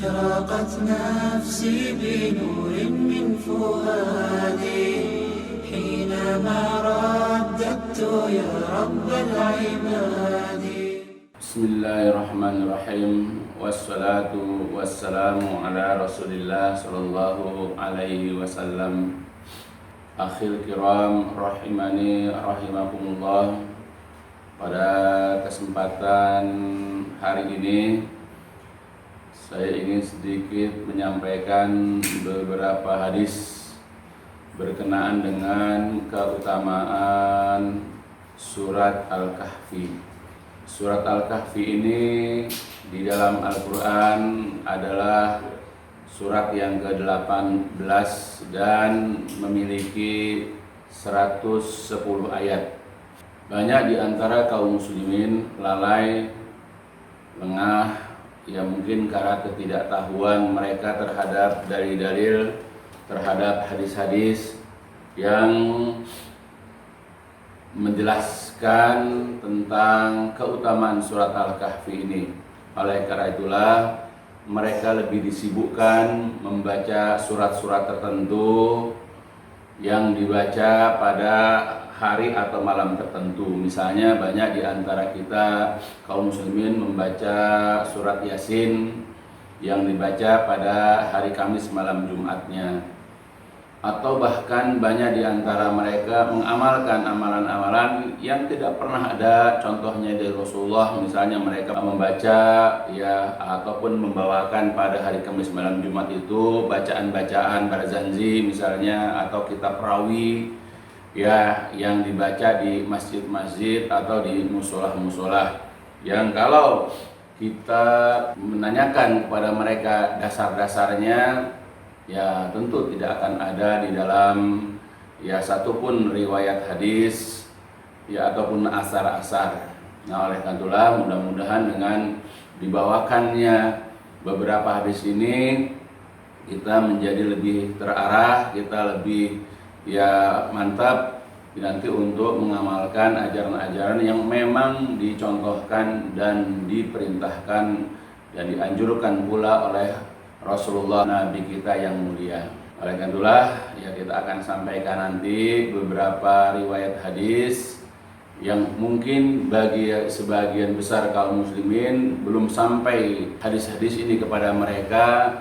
أشرقت نفسي بنور من فؤادي حينما رددت يا رب العباد. بسم الله الرحمن الرحيم والصلاة والسلام على رسول الله صلى الله عليه وسلم. Akhil kiram rahimani rahimakumullah. Pada kesempatan hari ini saya ingin sedikit menyampaikan beberapa hadis berkenaan dengan keutamaan surat Al-Kahfi. Surat Al-Kahfi ini di dalam Al-Quran adalah surat yang ke-18 dan memiliki 110 ayat. Banyak di antara kaum muslimin lalai, lengah, ya mungkin karena ketidaktahuan mereka terhadap dalil-dalil, terhadap hadis-hadis yang menjelaskan tentang keutamaan surat Al-Kahfi ini. Oleh karena itulah mereka lebih disibukkan membaca surat-surat tertentu yang dibaca pada hari atau malam tertentu. Misalnya banyak di antara kita kaum muslimin membaca surat Yasin yang dibaca pada hari Kamis malam Jumatnya. Atau bahkan banyak di antara mereka mengamalkan amalan-amalan yang tidak pernah ada contohnya dari Rasulullah. Misalnya mereka membaca ya ataupun membawakan pada hari Kamis malam Jumat itu bacaan-bacaan barzanji misalnya, atau kitab rawi ya yang dibaca di masjid-masjid atau di musolah-musolah, yang kalau kita menanyakan kepada mereka dasar-dasarnya, ya tentu tidak akan ada di dalam ya satupun riwayat hadis ya ataupun asar-asar. Nah, oleh karena itulah mudah-mudahan dengan dibawakannya beberapa hadis ini kita menjadi lebih terarah, kita lebih ya mantap nanti untuk mengamalkan ajaran-ajaran yang memang dicontohkan dan diperintahkan dan dianjurkan pula oleh Rasulullah Nabi kita yang mulia. Oleh karena itulah ya kita akan sampaikan nanti beberapa riwayat hadis yang mungkin bagi sebagian besar kaum muslimin belum sampai hadis-hadis ini kepada mereka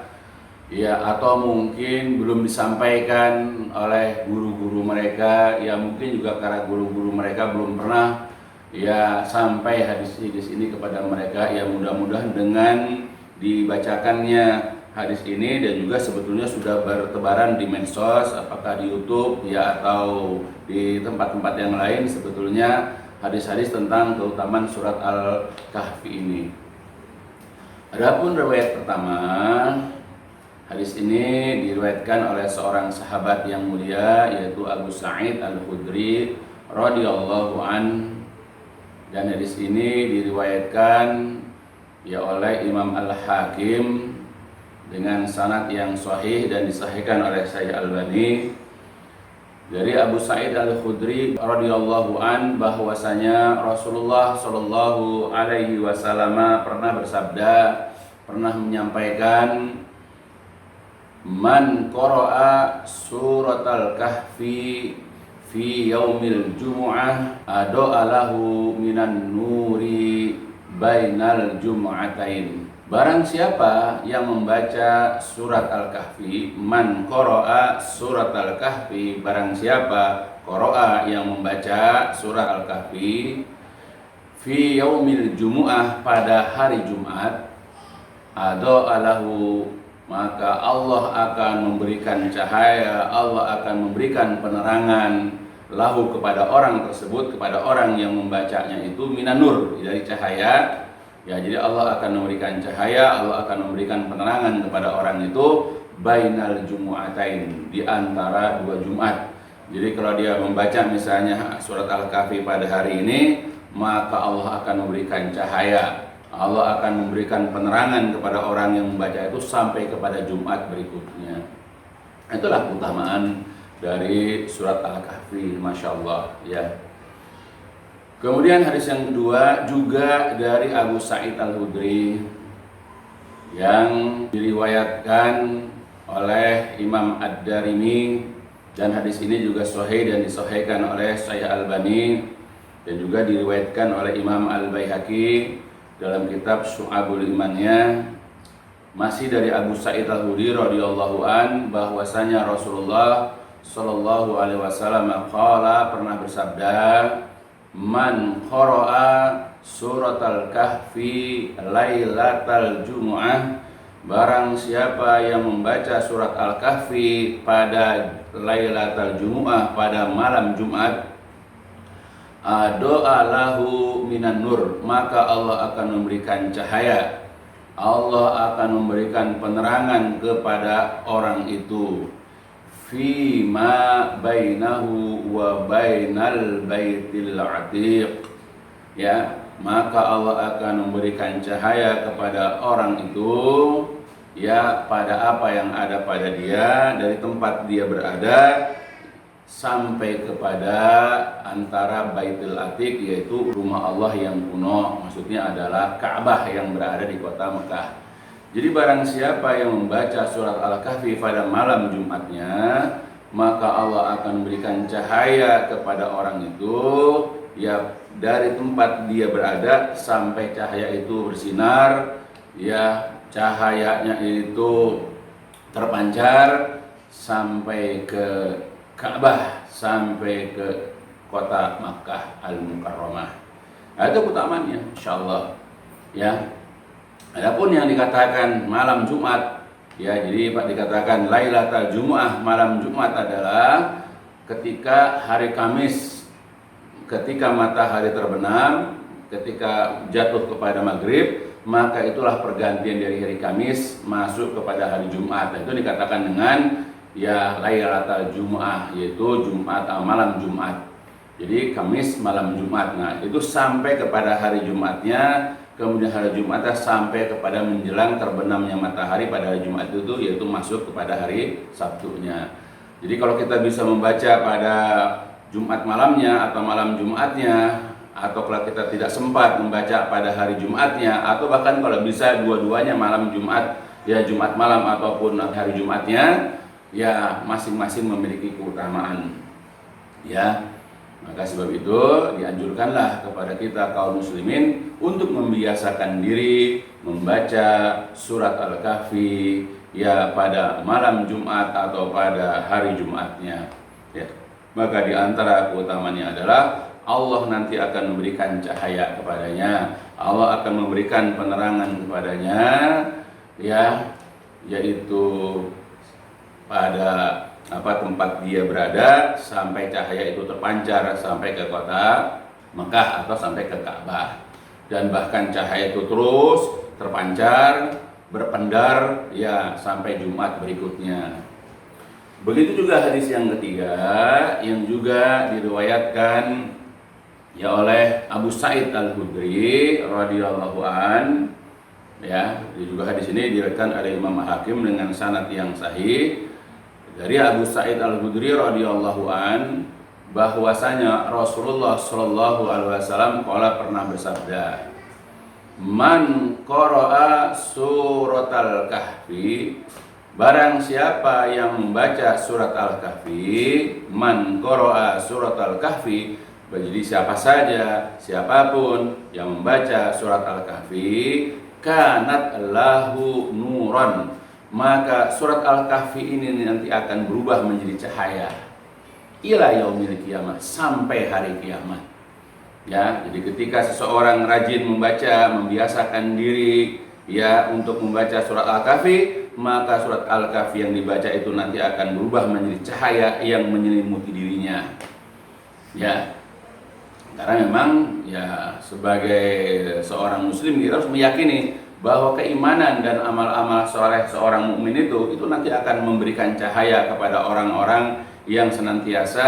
ya, atau mungkin belum disampaikan oleh guru-guru mereka, ya mungkin juga karena guru-guru mereka belum pernah ya sampai hadis-hadis ini kepada mereka. Ya mudah-mudahan dengan dibacakannya hadis ini dan juga sebetulnya sudah bertebaran di medsos, apakah di YouTube ya atau di tempat-tempat yang lain, sebetulnya hadis-hadis tentang keutamaan surat Al-Kahfi ini. Adapun riwayat pertama, hadis ini diriwayatkan oleh seorang sahabat yang mulia yaitu Abu Sa'id Al-Khudri radhiyallahu an, dan hadis ini diriwayatkan ya oleh Imam Al-Hakim dengan sanad yang sahih dan disahihkan oleh Syekh Albani dari Abu Sa'id Al-Khudri radhiyallahu an bahwasanya Rasulullah sallallahu alaihi wasallam pernah bersabda, pernah menyampaikan, man qara'a surat Al-Kahfi fi yaumil jumu'ah ado'a lahu minan nuri bainal jumu'atain. Barang siapa yang membaca surat Al-Kahfi, man qara'a surat Al-Kahfi, barang siapa qara'a yang membaca surat Al-Kahfi fi yaumil jumu'ah, pada hari Jumat, ado'a lahu, maka Allah akan memberikan cahaya, Allah akan memberikan penerangan lahu kepada orang tersebut, kepada orang yang membacanya itu, minan nur, dari cahaya. Ya, jadi Allah akan memberikan cahaya, Allah akan memberikan penerangan kepada orang itu bainal jumu'atain, di antara dua Jumat. Jadi kalau dia membaca misalnya surat Al-Kahfi pada hari ini, maka Allah akan memberikan cahaya, Allah akan memberikan penerangan kepada orang yang membaca itu sampai kepada Jumat berikutnya. Itulah keutamaan dari surat Al-Kahfi, Masya Allah ya. Kemudian hadis yang kedua juga dari Abu Sa'id Al-Khudri yang diriwayatkan oleh Imam Ad-Darimi, dan hadis ini juga sahih dan disahihkan oleh Syekh Albani, dan juga diriwayatkan oleh Imam Al-Baihaqi dalam kitab Syu'abul Imannya, masih dari Abu Sa'id Al-Khudri radhiyallahu an, bahwasanya Rasulullah sallallahu alaihi wasallam qala, pernah bersabda, man qara'a suratal kahfi lailatal jumu'ah, barang siapa yang membaca surat Al-Kahfi pada Lailatul Jumu'ah, pada malam Jumat, doa lahu minan nur, maka Allah akan memberikan cahaya, Allah akan memberikan penerangan kepada orang itu, fima bainahu wa bainal baitil atiq, ya, maka Allah akan memberikan cahaya kepada orang itu, ya, pada apa yang ada pada dia, dari tempat dia berada sampai kepada antara Baitul Atiq, yaitu rumah Allah yang kuno, maksudnya adalah Ka'bah yang berada di kota Mekah. Jadi barang siapa yang membaca surat Al-Kahfi pada malam Jumatnya, maka Allah akan memberikan cahaya kepada orang itu, ya, dari tempat dia berada sampai cahaya itu bersinar, ya, cahayanya itu terpancar sampai ke Ka'bah, sampai ke kota Makkah Al-Mukarramah. Nah, itu keutamaannya, insyaallah, ya. Adapun yang dikatakan malam Jumat, ya, jadi Pak dikatakan Lailatul Jumu'ah, malam Jumat adalah ketika hari Kamis, ketika matahari terbenam, ketika jatuh kepada maghrib, maka itulah pergantian dari hari Kamis masuk kepada hari Jumat. Itu dikatakan dengan, ya, Lailatul Jumu'ah, yaitu Jumat, malam Jumat. Jadi Kamis malam Jumat. Nah, itu sampai kepada hari Jumatnya, kemudian hari Jumatnya sampai kepada menjelang terbenamnya matahari pada hari Jumat itu, yaitu masuk kepada hari Sabtunya. Jadi kalau kita bisa membaca pada Jumat malamnya atau malam Jumatnya, atau kalau kita tidak sempat membaca pada hari Jumatnya, atau bahkan kalau bisa dua-duanya, malam Jumat, ya, Jumat malam ataupun hari Jumatnya, ya, masing-masing memiliki keutamaan, ya. Maka sebab itu dianjurkanlah kepada kita kaum muslimin untuk membiasakan diri membaca surat Al-Kahfi, ya, pada malam Jumat atau pada hari Jumatnya, ya. Maka di antara keutamanya adalah Allah nanti akan memberikan cahaya kepadanya, Allah akan memberikan penerangan kepadanya, ya, yaitu pada tempat dia berada sampai cahaya itu terpancar sampai ke kota Mekah atau sampai ke Ka'bah, dan bahkan cahaya itu terus terpancar, berpendar, ya, sampai Jumat berikutnya. Begitu juga hadis yang ketiga yang juga diriwayatkan, ya, oleh Abu Sa'id Al-Khudri radhiyallahu an, ya, juga hadis ini diriwayatkan oleh Imam Hakim dengan sanad yang sahih dari Abu Sa'id Al-Khudri radhiyallahu an, bahwasanya Rasulullah sallallahu alaihi wasallam pernah bersabda, man qara'a suratal kahfi, barang siapa yang membaca surat Al-Kahfi, man qara'a suratal kahfi, jadi siapa saja, siapapun yang membaca surat Al-Kahfi, kanat lahu nuran, maka surat Al-Kahfi ini nanti akan berubah menjadi cahaya ila yaumil qiyamah, sampai hari kiamat. Ya, jadi ketika seseorang rajin membaca, membiasakan diri, ya, untuk membaca surat Al-Kahfi, maka surat Al-Kahfi yang dibaca itu nanti akan berubah menjadi cahaya yang menyelimuti dirinya. Ya, karena memang, ya, sebagai seorang muslim kita harus meyakini bahwa keimanan dan amal-amal soleh seorang mukmin itu nanti akan memberikan cahaya kepada orang-orang yang senantiasa,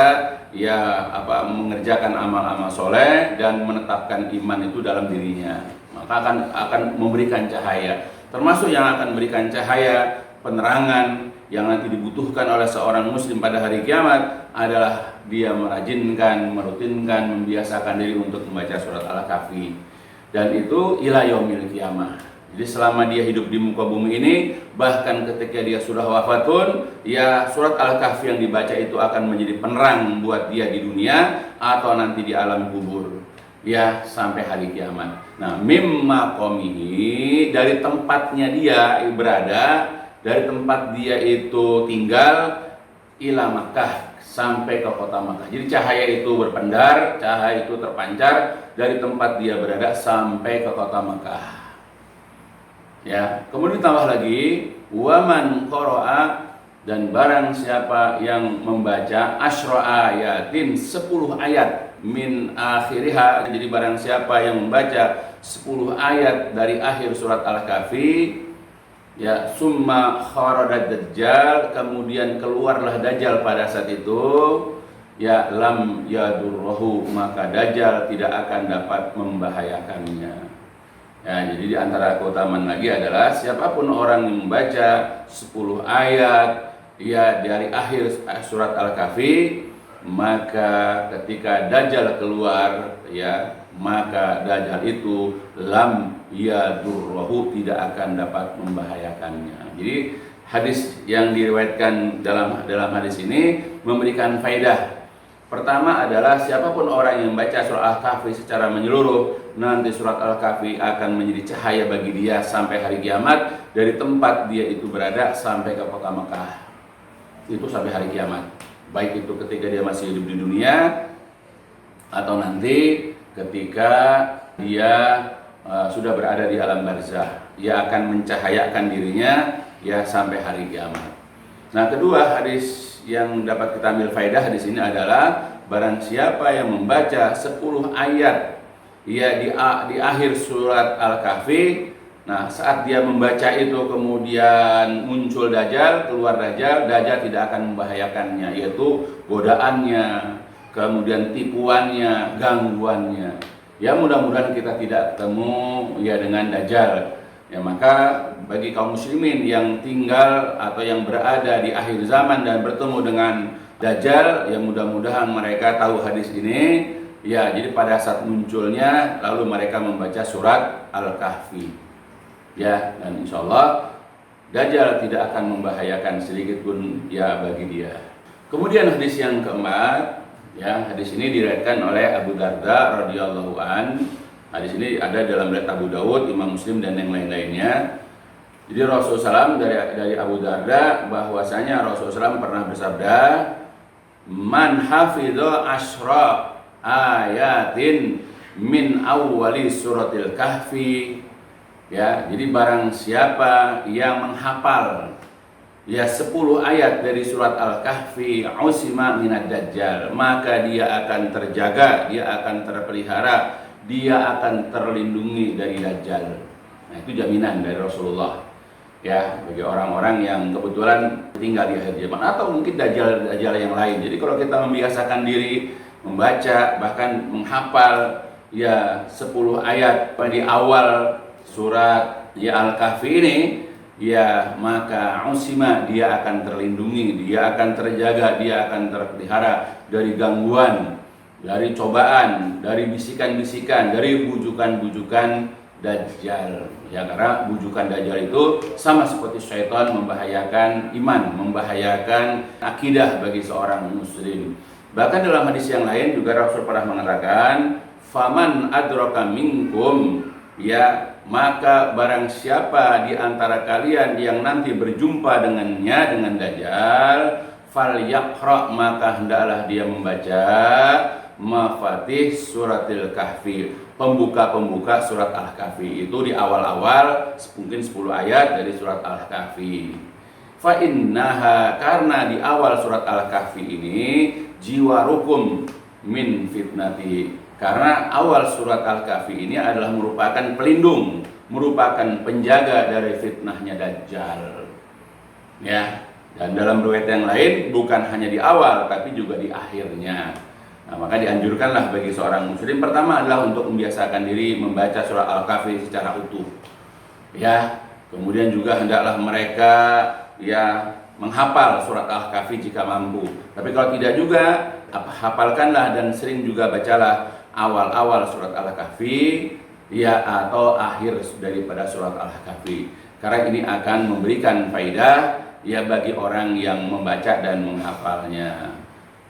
ya, mengerjakan amal-amal soleh dan menetapkan iman itu dalam dirinya. Maka akan memberikan cahaya, termasuk yang akan memberikan cahaya penerangan yang nanti dibutuhkan oleh seorang muslim pada hari kiamat adalah dia merajinkan, merutinkan, membiasakan diri untuk membaca surat Al-Kahfi, dan itu ila yaumil qiyamah. Jadi selama dia hidup di muka bumi ini, bahkan ketika dia sudah wafat pun, ya surat Al-Kahfi yang dibaca itu akan menjadi penerang buat dia di dunia atau nanti di alam kubur, ya sampai hari kiamat. Nah, mimma qomihi, dari tempatnya dia berada, dari tempat dia itu tinggal, ila Makkah, sampai ke kota Makkah. Jadi cahaya itu berpendar, cahaya itu terpancar dari tempat dia berada sampai ke kota Makkah. Ya, kemudian ditambah lagi waman qara'a, dan barang siapa yang membaca asyra ayatin 10 ayat min akhiriha, jadi barang siapa yang membaca 10 ayat dari akhir surat Al-Kahfi, ya summa kharaja dajjal, kemudian keluarlah dajjal pada saat itu, ya lam yadurruhu, maka dajjal tidak akan dapat membahayakannya. Ya, jadi di antara keutamaan lagi adalah siapapun orang yang membaca 10 ayat ya dari akhir surat Al-Kahfi, maka ketika dajjal keluar, ya maka dajjal itu lam yadurruhu, tidak akan dapat membahayakannya. Jadi hadis yang diriwayatkan dalam hadis ini memberikan faedah. Pertama adalah siapapun orang yang membaca surat Al-Kahfi secara menyeluruh, nanti surat Al-Kahfi akan menjadi cahaya bagi dia sampai hari kiamat, dari tempat dia itu berada sampai ke kota Mekah. Itu sampai hari kiamat. Baik itu ketika dia masih hidup di dunia atau nanti ketika dia sudah berada di alam barzah, dia akan mencahayakan dirinya ya sampai hari kiamat. Nah, kedua hadis yang dapat kita ambil faedah di sini adalah barang siapa yang membaca 10 ayat ya di akhir surat Al-Kahfi, nah saat dia membaca itu kemudian muncul dajjal, keluar dajjal tidak akan membahayakannya, yaitu godaannya, kemudian tipuannya, gangguannya. Ya mudah-mudahan kita tidak ketemu ya dengan dajjal. Ya, maka bagi kaum muslimin yang tinggal atau yang berada di akhir zaman dan bertemu dengan dajjal, ya mudah-mudahan mereka tahu hadis ini. Ya, jadi pada saat munculnya lalu mereka membaca surat Al-Kahfi. Ya, dan insya Allah dajjal tidak akan membahayakan sedikit pun ya bagi dia. Kemudian hadis yang keempat, ya hadis ini diriwayatkan oleh Abu Darda radhiyallahu an. Hadis ini ada dalam riwayat Abu Dawud, Imam Muslim dan yang lain-lainnya. Jadi Rasulullah SAW dari Abu Darda bahwasanya Rasulullah SAW pernah bersabda, man hafidha asyra ayatin min awwali suratil kahfi, ya jadi barang siapa yang menghafal ya 10 ayat dari surat Al-Kahfi, usima minad dajjal, maka dia akan terjaga, dia akan terpelihara, dia akan terlindungi dari dajjal. Nah, itu jaminan dari Rasulullah ya bagi orang-orang yang kebetulan tinggal di akhir zaman atau mungkin dajjal yang lain. Jadi kalau kita membiasakan diri membaca bahkan menghafal ya 10 ayat di awal surat ya Al-Kahfi ini, ya maka usima, dia akan terlindungi, dia akan terjaga, dia akan terpelihara dari gangguan, dari cobaan, dari bisikan-bisikan, dari bujukan-bujukan dajjal. Ya karena bujukan dajjal itu sama seperti syaitan, membahayakan iman, membahayakan akidah bagi seorang muslim. Bahkan dalam hadis yang lain juga Rasul pernah mengatakan, faman adraka minkum, ya maka barang siapa di antara kalian yang nanti berjumpa dengannya, dengan dajjal, falyaqra, maka hendaklah dia membaca mafatih suratil kahfi, pembuka surat Al-Kahfi. Itu di awal-awal mungkin 10 ayat dari surat Al-Kahfi. Fa innaha, karena di awal surat Al-Kahfi ini jiwarukum min fitnati, karena awal surat Al-Kahfi ini adalah merupakan pelindung, merupakan penjaga dari fitnahnya dajjal. Ya, dan dalam riwayat yang lain bukan hanya di awal tapi juga di akhirnya. Nah, maka dianjurkanlah bagi seorang muslim pertama adalah untuk membiasakan diri membaca surat Al-Kahfi secara utuh. Ya, kemudian juga hendaklah mereka ya menghafal surat Al-Kahfi jika mampu. Tapi kalau tidak juga, hafalkanlah dan sering juga bacalah awal-awal surat Al-Kahfi ya atau akhir daripada surat Al-Kahfi. Karena ini akan memberikan faidah ya bagi orang yang membaca dan menghafalnya.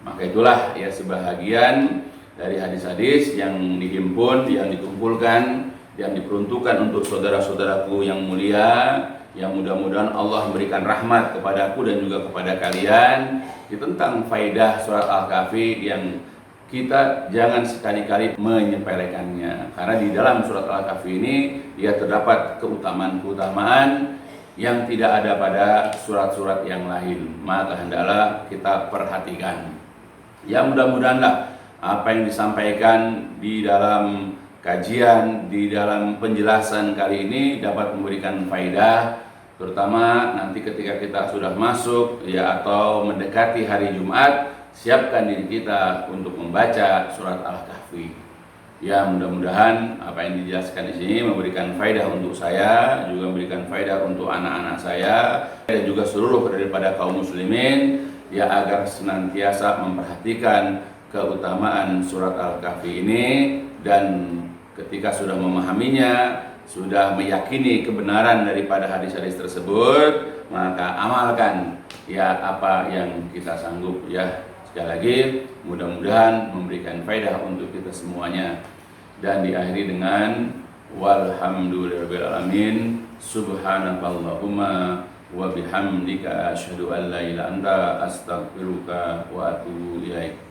Maka itulah ya sebahagian dari hadis-hadis yang dihimpun, yang dikumpulkan, yang diperuntukkan untuk saudara-saudaraku yang mulia, yang mudah-mudahan Allah memberikan rahmat kepadaku dan juga kepada kalian tentang faidah surat Al-Kahfi yang kita jangan sekali-kali menyepelekannya. Karena di dalam surat Al-Kahfi ini ya terdapat keutamaan-keutamaan yang tidak ada pada surat-surat yang lain. Maka hendaklah kita perhatikan. Ya mudah-mudahanlah apa yang disampaikan di dalam kajian, di dalam penjelasan kali ini dapat memberikan faidah, terutama nanti ketika kita sudah masuk ya atau mendekati hari Jumat, siapkan diri kita untuk membaca surat Al-Kahfi. Ya mudah-mudahan apa yang dijelaskan di sini memberikan faidah untuk saya, juga memberikan faidah untuk anak-anak saya dan juga seluruh daripada kaum muslimin ya agar senantiasa memperhatikan keutamaan surat Al-Kahfi ini, dan ketika sudah memahaminya, sudah meyakini kebenaran daripada hadis-hadis tersebut, maka amalkan ya apa yang kita sanggup ya. Sekali lagi mudah-mudahan memberikan faedah untuk kita semuanya, dan diakhiri dengan walhamdulillahirabbil subhanakallahumma wa bihamdika asyhadu an la ilaha illa anta astaghfiruka wa atubu ilaik.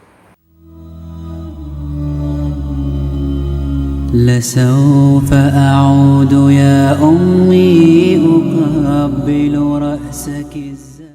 لسوف أعود يا أمي أقبل رأسك